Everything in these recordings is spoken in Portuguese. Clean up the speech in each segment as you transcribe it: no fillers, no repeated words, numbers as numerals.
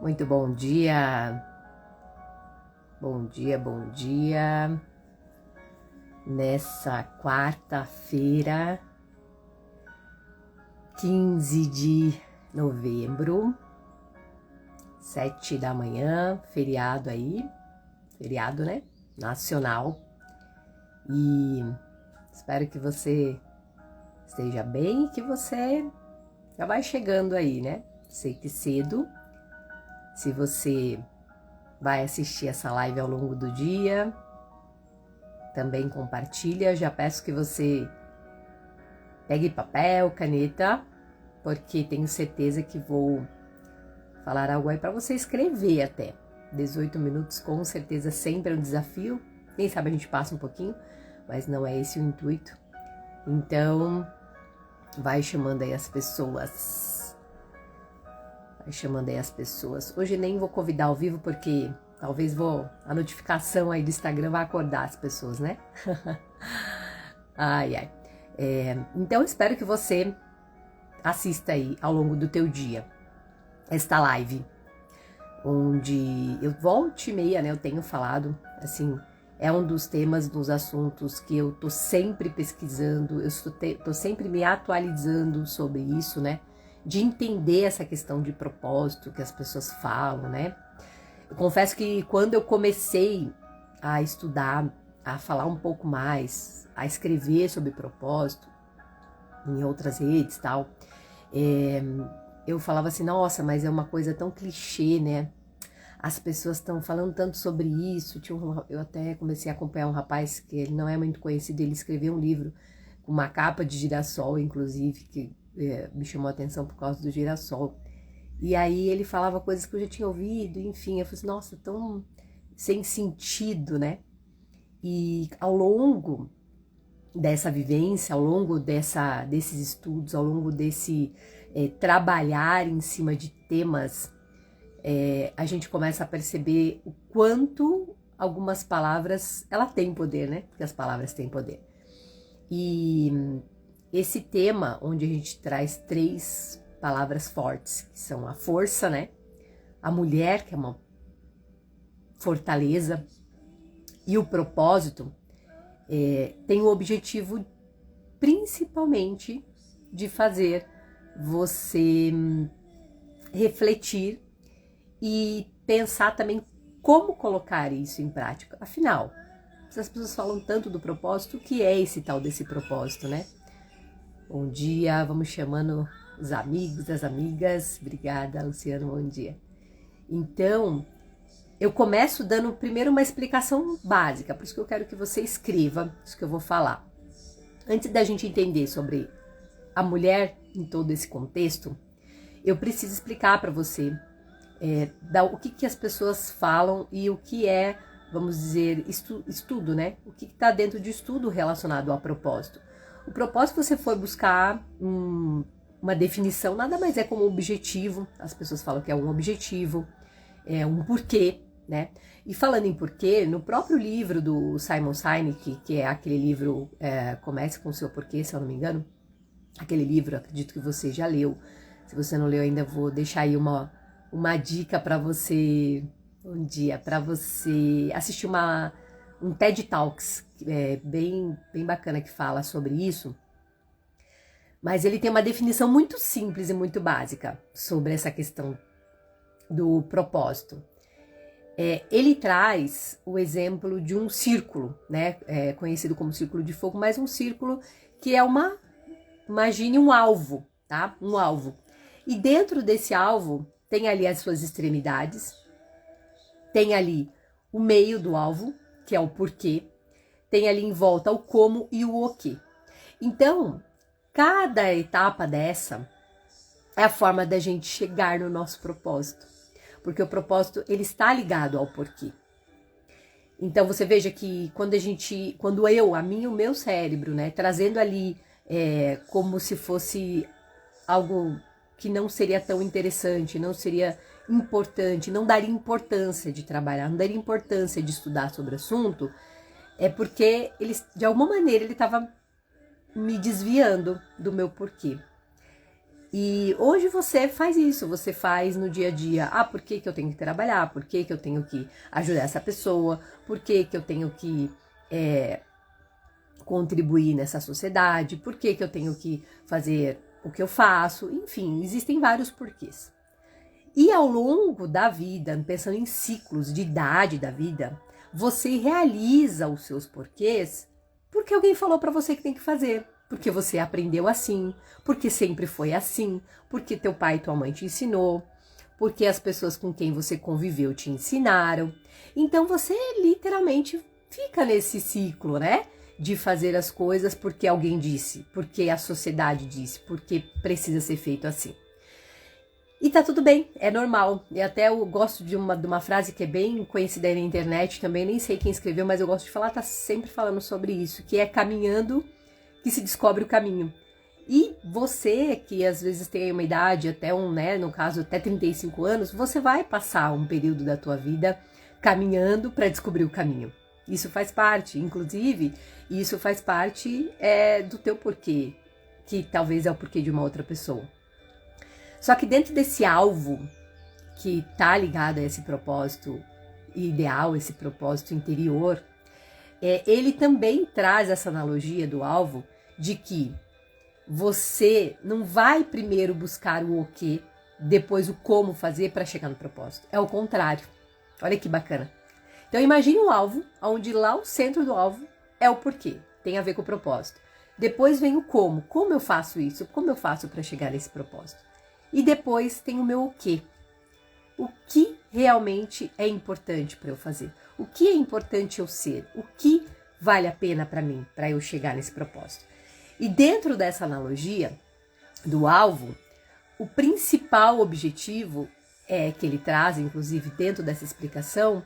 Muito bom dia, bom dia, bom dia. Nessa quarta-feira, 15 de novembro, 7 da manhã, feriado aí, feriado, né? Nacional. E espero que você esteja bem e que você já vai chegando aí, né? Sei que cedo. Se você vai assistir essa live ao longo do dia, também compartilha. Já peço que você pegue papel, caneta, porque tenho certeza que vou falar algo aí para você escrever até. 18 minutos com certeza sempre é um desafio. Quem sabe a gente passa um pouquinho, mas não é esse o intuito. Então, vai chamando aí as pessoas. Vai chamando aí as pessoas. Hoje nem vou convidar ao vivo porque talvez a notificação aí do Instagram vai acordar as pessoas, né? Ai, ai. Então espero que você assista aí ao longo do teu dia esta live, onde eu volta e meia, né, eu tenho falado, assim, é um dos temas, dos assuntos que eu tô sempre pesquisando, eu tô sempre me atualizando sobre isso, né, de entender essa questão de propósito que as pessoas falam, né. Eu confesso que quando eu comecei a estudar, a falar um pouco mais, a escrever sobre propósito em outras redes e tal, eu falava assim, nossa, mas é uma coisa tão clichê, né? As pessoas estão falando tanto sobre isso. Eu até comecei a acompanhar um rapaz que ele não é muito conhecido, ele escreveu um livro com uma capa de girassol, inclusive, que me chamou a atenção por causa do girassol. E aí ele falava coisas que eu já tinha ouvido, enfim, eu falei assim, nossa, tão sem sentido, né? E ao longo dessa vivência, ao longo desses estudos, ao longo desse trabalhar em cima de temas, a gente começa a perceber o quanto algumas palavras, ela tem poder, né? Porque as palavras têm poder. E esse tema, onde a gente traz 3 palavras fortes, que são a força, né? A mulher, que é uma fortaleza, e o propósito, tem o objetivo principalmente de fazer você refletir e pensar também como colocar isso em prática. Afinal, se as pessoas falam tanto do propósito, o que é esse tal desse propósito, né? Bom dia, vamos chamando os amigos, as amigas. Obrigada, Luciano, bom dia. Então, eu começo dando primeiro uma explicação básica, por isso que eu quero que você escreva isso que eu vou falar. Antes da gente entender sobre a mulher em todo esse contexto, eu preciso explicar para você o que as pessoas falam e o que é, vamos dizer, estudo, né? O que está dentro de estudo relacionado ao propósito. O propósito, se você for buscar uma definição, nada mais é como objetivo. As pessoas falam que é um objetivo, é um porquê, né? E falando em porquê, no próprio livro do Simon Sinek, que é aquele livro Comece com o Seu Porquê, se eu não me engano, aquele livro, acredito que você já leu. Se você não leu ainda, vou deixar aí uma dica para você, um dia, para você assistir um TED Talks, bem bacana, que fala sobre isso. Mas ele tem uma definição muito simples e muito básica sobre essa questão do propósito. Ele traz o exemplo de um círculo, né, conhecido como círculo de fogo, mas um círculo que é imagine um alvo, tá? Um alvo. E dentro desse alvo tem ali as suas extremidades, tem ali o meio do alvo, que é o porquê, tem ali em volta o como e o quê. Então, cada etapa dessa é a forma da gente chegar no nosso propósito, porque o propósito, ele está ligado ao porquê. Então você veja que o meu cérebro, né, trazendo ali como se fosse algo que não seria tão interessante, não seria importante, não daria importância de trabalhar, não daria importância de estudar sobre o assunto, é porque de alguma maneira ele estava me desviando do meu porquê. E hoje você faz isso, você faz no dia a dia. Ah, por que que eu tenho que trabalhar? Por que que eu tenho que ajudar essa pessoa? Por que que eu tenho que contribuir nessa sociedade? Por que que eu tenho que fazer o que eu faço? Enfim, existem vários porquês. E ao longo da vida, pensando em ciclos de idade da vida, você realiza os seus porquês porque alguém falou para você que tem que fazer, porque você aprendeu assim, porque sempre foi assim, porque teu pai e tua mãe te ensinou, porque as pessoas com quem você conviveu te ensinaram. Então você literalmente fica nesse ciclo, né? De fazer as coisas porque alguém disse, porque a sociedade disse, porque precisa ser feito assim. E tá tudo bem, é normal. E até eu gosto de uma frase que é bem conhecida aí na internet também, nem sei quem escreveu, mas eu gosto de falar, tá sempre falando sobre isso, que é caminhando que se descobre o caminho. E você, que às vezes tem uma idade até no caso até 35 anos, você vai passar um período da tua vida caminhando para descobrir o caminho. Isso faz parte, inclusive, isso faz parte do teu porquê, que talvez é o porquê de uma outra pessoa. Só que dentro desse alvo que tá ligado a esse propósito ideal, esse propósito interior, ele também traz essa analogia do alvo de que você não vai primeiro buscar o quê, depois o como fazer para chegar no propósito. É o contrário. Olha que bacana. Então imagine um alvo, onde lá o centro do alvo é o porquê, tem a ver com o propósito. Depois vem o como eu faço isso, como eu faço para chegar nesse propósito. E depois tem o meu o quê. O que realmente é importante para eu fazer? O que é importante eu ser? O que vale a pena para mim, para eu chegar nesse propósito? E dentro dessa analogia do alvo, o principal objetivo que ele traz, inclusive dentro dessa explicação,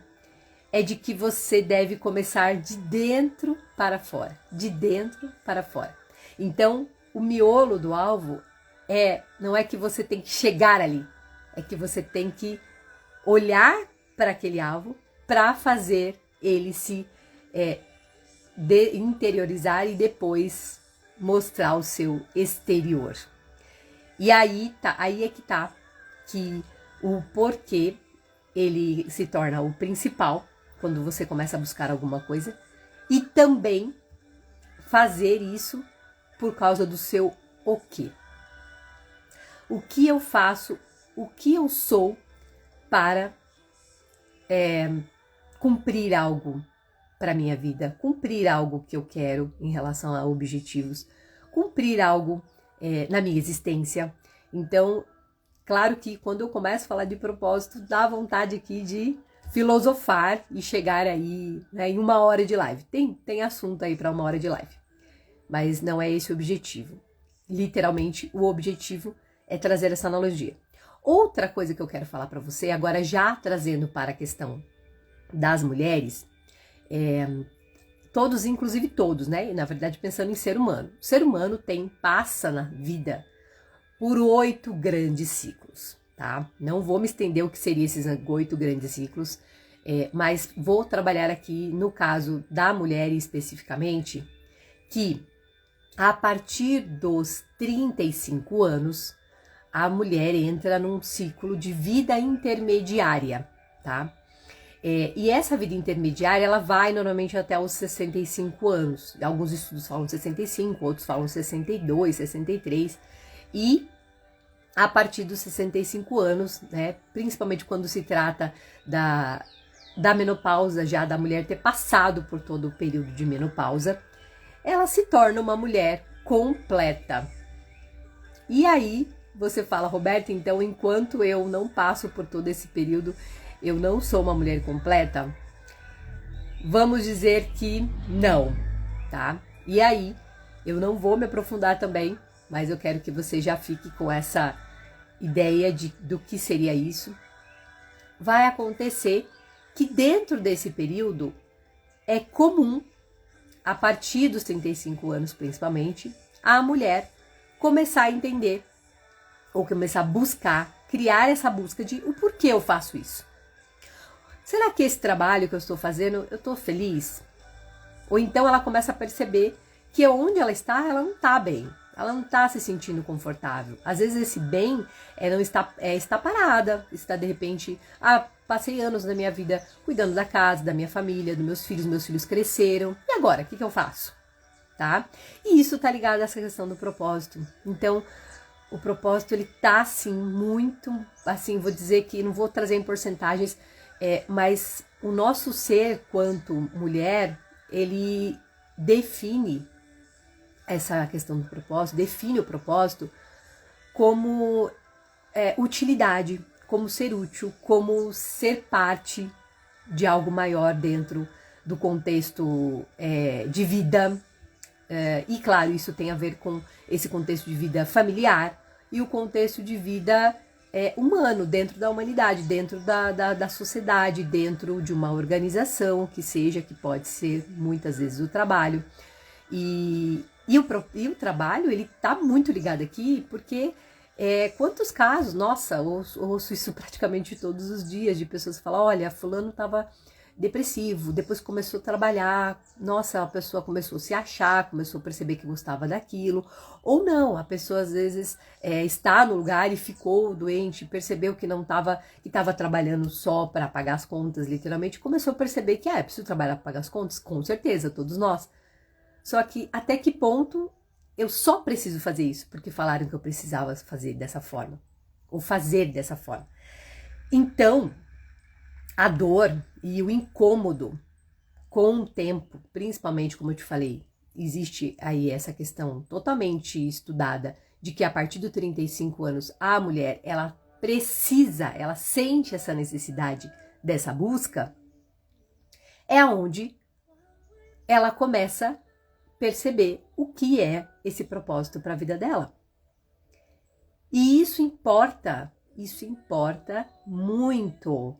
é de que você deve começar de dentro para fora. De dentro para fora. Então, o miolo do alvo não é que você tem que chegar ali, é que você tem que olhar para aquele alvo para fazer ele se interiorizar e depois mostrar o seu exterior. E aí é que tá que o porquê ele se torna o principal quando você começa a buscar alguma coisa, e também fazer isso por causa do seu o quê. O que eu faço, o que eu sou para cumprir algo para minha vida, cumprir algo que eu quero em relação a objetivos, cumprir algo na minha existência. Então, claro que quando eu começo a falar de propósito, dá vontade aqui de filosofar e chegar aí, né, em 1 hora de live. Tem assunto aí para 1 hora de live, mas não é esse o objetivo. Literalmente, o objetivo é trazer essa analogia. Outra coisa que eu quero falar para você, agora já trazendo para a questão das mulheres, todos, inclusive todos, né? E, na verdade, pensando em ser humano. O ser humano passa na vida por 8 grandes ciclos, tá? Não vou me estender o que seriam esses 8 grandes ciclos, mas vou trabalhar aqui no caso da mulher especificamente, que a partir dos 35 anos, a mulher entra num ciclo de vida intermediária, tá? E essa vida intermediária, ela vai normalmente até os 65 anos. Alguns estudos falam 65, outros falam 62, 63. E a partir dos 65 anos, né, principalmente quando se trata da menopausa, já da mulher ter passado por todo o período de menopausa, ela se torna uma mulher completa. E aí você fala, Roberta, então enquanto eu não passo por todo esse período, eu não sou uma mulher completa? Vamos dizer que não, tá? E aí, eu não vou me aprofundar também, mas eu quero que você já fique com essa ideia do que seria isso. Vai acontecer que dentro desse período é comum, a partir dos 35 anos principalmente, a mulher começar a entender, ou começar a buscar, criar essa busca de o porquê eu faço isso. Será que esse trabalho que eu estou fazendo, eu estou feliz? Ou então ela começa a perceber que onde ela está, ela não está bem. Ela não está se sentindo confortável. Às vezes esse bem não está, está parada, está de repente, passei anos da minha vida cuidando da casa, da minha família, dos meus filhos cresceram, e agora, o que eu faço? Tá? E isso tá ligado a essa questão do propósito. Então, o propósito, ele tá, assim, muito, assim, vou dizer que, não vou trazer em porcentagens, mas o nosso ser, quanto mulher, ele define essa questão do propósito, define o propósito como utilidade, como ser útil, como ser parte de algo maior dentro do contexto de vida. E claro, isso tem a ver com esse contexto de vida familiar e o contexto de vida humano, dentro da humanidade, dentro da sociedade, dentro de uma organização que seja, que pode ser muitas vezes o trabalho. E o trabalho, ele tá muito ligado aqui, porque quantos casos, nossa, ouço isso praticamente todos os dias, de pessoas que falam, olha, fulano tava depressivo, depois começou a trabalhar, nossa, a pessoa começou a se achar, começou a perceber que gostava daquilo, ou não, a pessoa às vezes está no lugar e ficou doente, percebeu que não estava, que estava trabalhando só para pagar as contas, literalmente, começou a perceber que, preciso trabalhar para pagar as contas, com certeza, todos nós. Só que até que ponto eu só preciso fazer isso, porque falaram que eu precisava fazer dessa forma, ou fazer dessa forma. Então, a dor e o incômodo com o tempo, principalmente como eu te falei, existe aí essa questão totalmente estudada de que a partir dos 35 anos a mulher, ela precisa, ela sente essa necessidade dessa busca, é onde ela começa a perceber o que é esse propósito para a vida dela. E isso importa muito,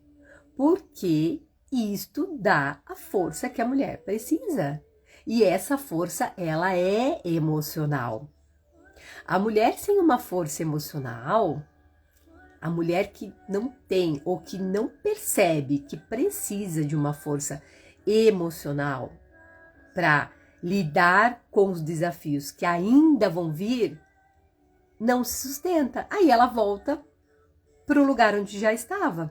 porque isto dá a força que a mulher precisa. E essa força, ela é emocional. A mulher sem uma força emocional, a mulher que não tem ou que não percebe que precisa de uma força emocional para lidar com os desafios que ainda vão vir, não se sustenta. Aí ela volta para o lugar onde já estava.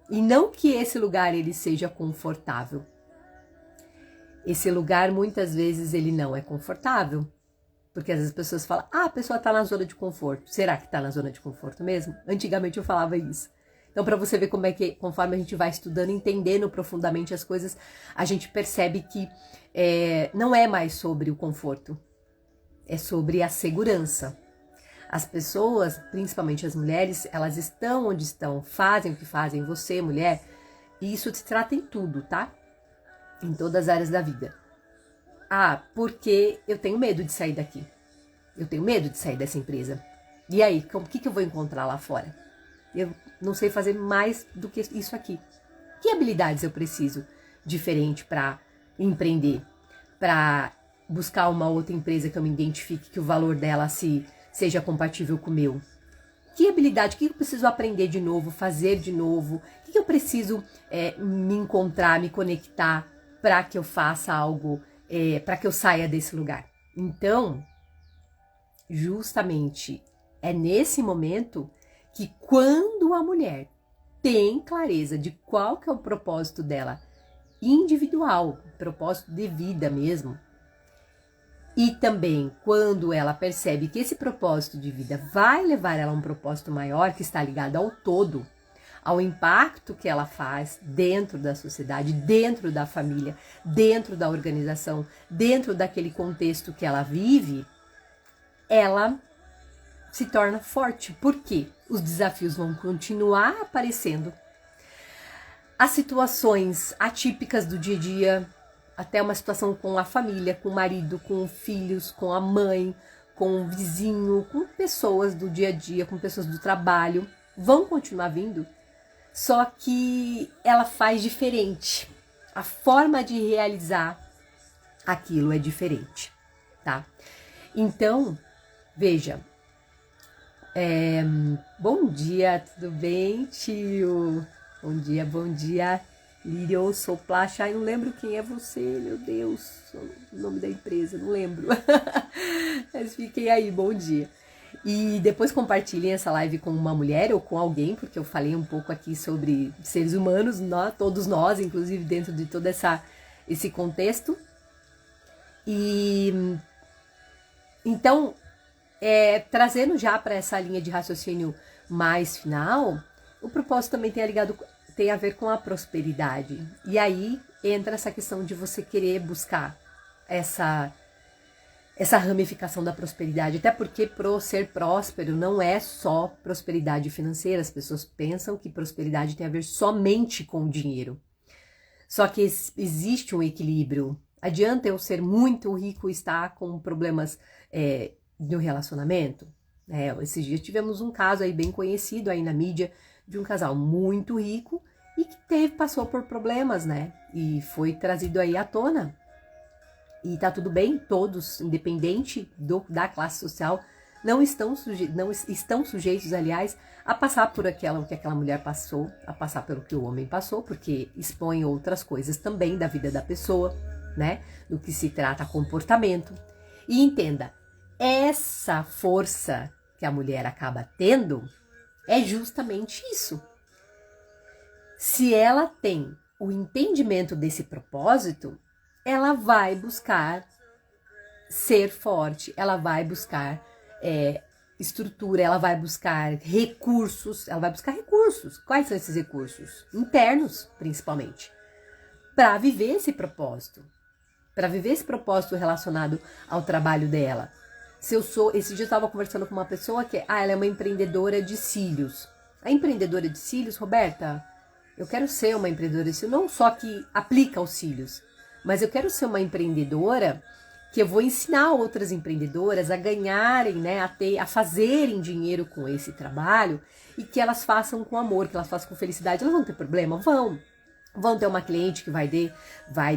E não que esse lugar ele seja confortável. Esse lugar muitas vezes ele não é confortável. Porque às vezes as pessoas falam, a pessoa está na zona de conforto. Será que está na zona de conforto mesmo? Antigamente eu falava isso. Então para você ver como é que, conforme a gente vai estudando, entendendo profundamente as coisas, a gente percebe que não é mais sobre o conforto. É sobre a segurança. As pessoas, principalmente as mulheres, elas estão onde estão, fazem o que fazem, você, mulher, e isso se trata em tudo, tá? Em todas as áreas da vida. Porque eu tenho medo de sair daqui. Eu tenho medo de sair dessa empresa. E aí, o que eu vou encontrar lá fora? Eu não sei fazer mais do que isso aqui. Que habilidades eu preciso diferente para empreender? Para buscar uma outra empresa que eu me identifique, que o valor dela seja compatível com o meu? Que habilidade, o que eu preciso aprender de novo, fazer de novo? O que eu preciso me encontrar, me conectar para que eu faça algo, para que eu saia desse lugar? Então, justamente é nesse momento que quando a mulher tem clareza de qual que é o propósito dela individual, propósito de vida mesmo, e também quando ela percebe que esse propósito de vida vai levar ela a um propósito maior, que está ligado ao todo, ao impacto que ela faz dentro da sociedade, dentro da família, dentro da organização, dentro daquele contexto que ela vive, ela se torna forte. Por quê? Os desafios vão continuar aparecendo. As situações atípicas do dia a dia, até uma situação com a família, com o marido, com filhos, com a mãe, com o vizinho, com pessoas do dia a dia, com pessoas do trabalho, vão continuar vindo, só que ela faz diferente. A forma de realizar aquilo é diferente, tá? Então, veja, bom dia, tudo bem, tio? Bom dia, Lírio Soplacha, ai, não lembro quem é você, meu Deus, o nome da empresa, não lembro. Mas fiquem aí, bom dia. E depois compartilhem essa live com uma mulher ou com alguém, porque eu falei um pouco aqui sobre seres humanos, todos nós, inclusive dentro de todo esse contexto. E então, trazendo já para essa linha de raciocínio mais final, o propósito também tem a ver com a prosperidade. E aí entra essa questão de você querer buscar essa ramificação da prosperidade, até porque ser próspero não é só prosperidade financeira. As pessoas pensam que prosperidade tem a ver somente com o dinheiro. Só que existe um equilíbrio. Adianta eu ser muito rico e estar com problemas no relacionamento? Esses dias tivemos um caso aí bem conhecido aí na mídia de um casal muito rico e que passou por problemas, né? E foi trazido aí à tona. E tá tudo bem, todos, independente da classe social, não estão sujeitos, aliás, a passar por o que aquela mulher passou, a passar pelo que o homem passou, porque expõe outras coisas também da vida da pessoa, né? Do que se trata comportamento. E entenda, essa força que a mulher acaba tendo é justamente isso. Se ela tem o entendimento desse propósito, ela vai buscar ser forte, ela vai buscar estrutura, ela vai buscar recursos, Quais são esses recursos? Internos, principalmente, para viver esse propósito. Para viver esse propósito relacionado ao trabalho dela. Esse dia eu estava conversando com uma pessoa ela é uma empreendedora de cílios. A empreendedora de cílios, Roberta, eu quero ser uma empreendedora de cílios, não só que aplica os cílios, mas eu quero ser uma empreendedora que eu vou ensinar outras empreendedoras a ganharem, né, a fazerem dinheiro com esse trabalho e que elas façam com amor, que elas façam com felicidade. Elas vão ter problema? Vão ter uma cliente que vai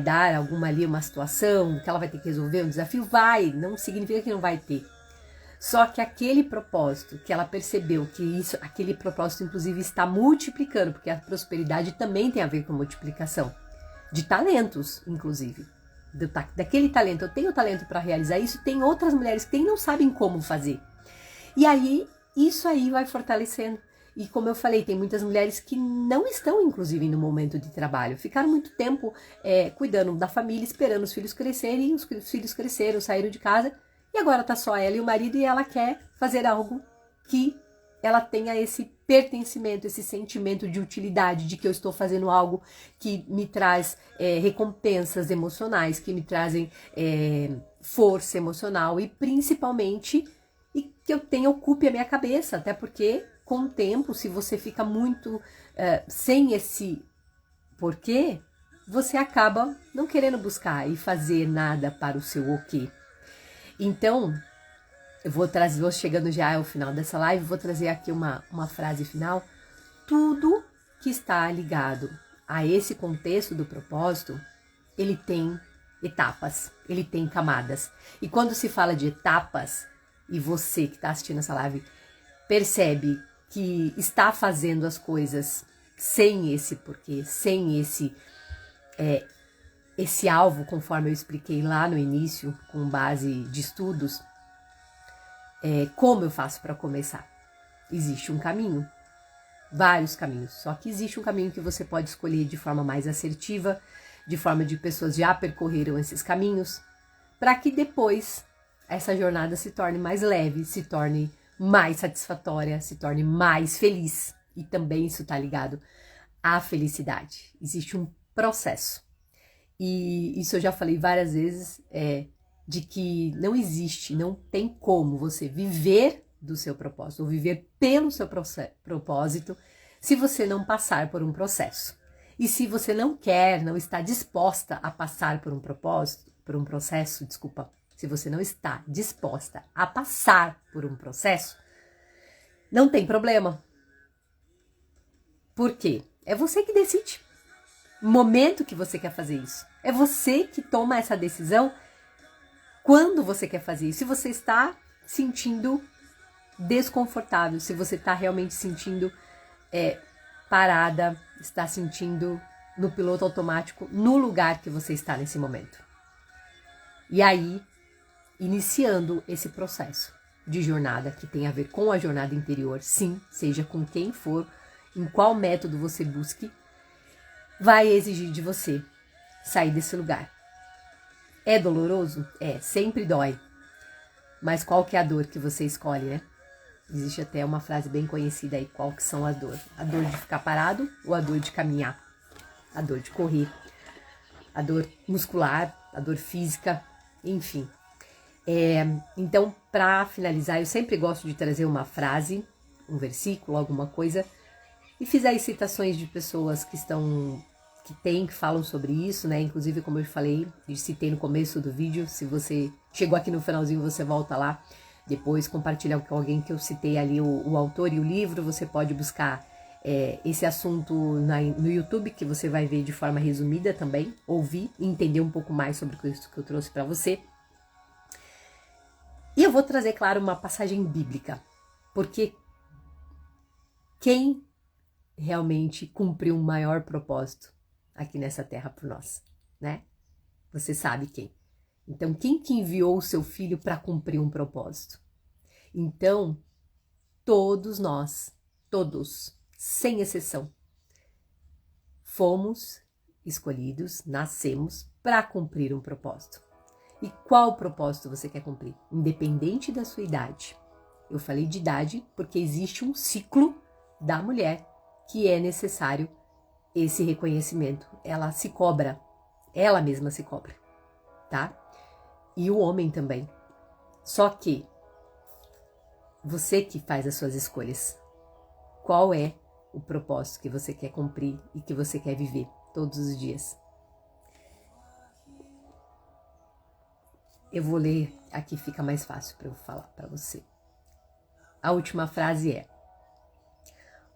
dar uma situação que ela vai ter que resolver, um desafio? Vai, não significa que não vai ter. Só que aquele propósito que ela percebeu que aquele propósito inclusive está multiplicando, porque a prosperidade também tem a ver com multiplicação de talentos, inclusive. Daquele talento, eu tenho talento para realizar isso, tem outras mulheres que não sabem como fazer. E aí, isso aí vai fortalecendo. E como eu falei, tem muitas mulheres que não estão, inclusive, no momento de trabalho. Ficaram muito tempo cuidando da família, esperando os filhos crescerem, e os filhos cresceram, saíram de casa, e agora tá só ela e o marido, e ela quer fazer algo que ela tenha esse pertencimento, esse sentimento de utilidade, de que eu estou fazendo algo que me traz recompensas emocionais, que me trazem força emocional e principalmente que ocupe a minha cabeça, até porque com o tempo, se você fica muito sem esse porquê, você acaba não querendo buscar e fazer nada para o seu o quê. Então, eu vou chegando já ao final dessa live, vou trazer aqui uma frase final. Tudo que está ligado a esse contexto do propósito, ele tem etapas, ele tem camadas. E quando se fala de etapas, e você que está assistindo essa live percebe que está fazendo as coisas sem esse porquê, sem esse alvo, conforme eu expliquei lá no início, com base de estudos, como eu faço para começar? Existe um caminho, vários caminhos, só que existe um caminho que você pode escolher de forma mais assertiva, de forma de pessoas já percorreram esses caminhos, para que depois essa jornada se torne mais leve, se torne mais satisfatória, se torne mais feliz. E também isso está ligado à felicidade. Existe um processo. E isso eu já falei várias vezes, de que não tem como você viver do seu propósito, ou viver pelo seu propósito, se você não passar por um processo. E se você não está disposta a passar por um processo, se você não está disposta a passar por um processo, não tem problema. Por quê? É você que decide. No momento que você quer fazer isso. É você que toma essa decisão quando você quer fazer isso. Se você está sentindo desconfortável, se você está realmente sentindo parada, está sentindo no piloto automático no lugar que você está nesse momento. E aí, iniciando esse processo de jornada que tem a ver com a jornada interior, sim, seja com quem for, em qual método você busque, vai exigir de você sair desse lugar. É doloroso? É, sempre dói. Mas qual que é a dor que você escolhe, né? Existe até uma frase bem conhecida aí, qual que são as dores? A dor de ficar parado ou a dor de caminhar? A dor de correr, a dor muscular, a dor física, enfim. Então, para finalizar, eu sempre gosto de trazer uma frase, um versículo, alguma coisa, e fizer aí citações de pessoas que falam sobre isso, né? Inclusive, como eu falei, eu citei no começo do vídeo, se você chegou aqui no finalzinho, você volta lá, depois compartilha com alguém que eu citei ali o autor e o livro, você pode buscar esse assunto no YouTube, que você vai ver de forma resumida também, ouvir e entender um pouco mais sobre isso que eu trouxe para você. E eu vou trazer, claro, uma passagem bíblica, porque quem realmente cumpriu um maior propósito aqui nessa terra por nós, né? Você sabe quem. Então, quem que enviou o seu filho para cumprir um propósito? Então, todos nós, todos, sem exceção, fomos escolhidos, nascemos para cumprir um propósito. E qual propósito você quer cumprir? Independente da sua idade. Eu falei de idade porque existe um ciclo da mulher que é necessário esse reconhecimento. Ela se cobra, ela mesma se cobra, tá? E o homem também. Só que você que faz as suas escolhas. Qual é o propósito que você quer cumprir e que você quer viver todos os dias? Eu vou ler aqui, fica mais fácil para eu falar para você. A última frase é: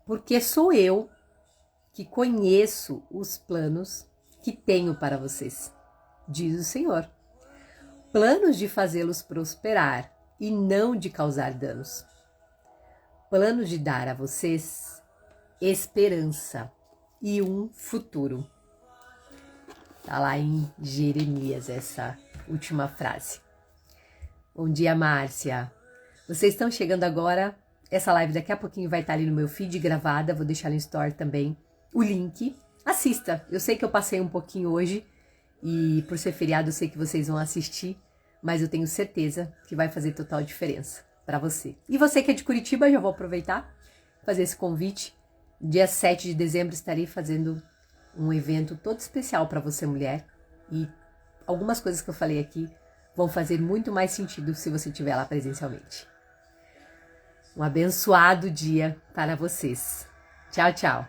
porque sou eu que conheço os planos que tenho para vocês, diz o Senhor. Planos de fazê-los prosperar e não de causar danos. Planos de dar a vocês esperança e um futuro. Tá lá em Jeremias essa última frase. Bom dia, Márcia. Vocês estão chegando agora. Essa live daqui a pouquinho vai estar ali no meu feed gravada. Vou deixar no Story também o link. Assista. Eu sei que eu passei um pouquinho hoje e por ser feriado eu sei que vocês vão assistir, mas eu tenho certeza que vai fazer total diferença para você. E você que é de Curitiba, já vou aproveitar fazer esse convite. Dia 7 de dezembro estarei fazendo um evento todo especial para você, mulher, e algumas coisas que eu falei aqui vão fazer muito mais sentido se você estiver lá presencialmente. Um abençoado dia para vocês. Tchau, tchau.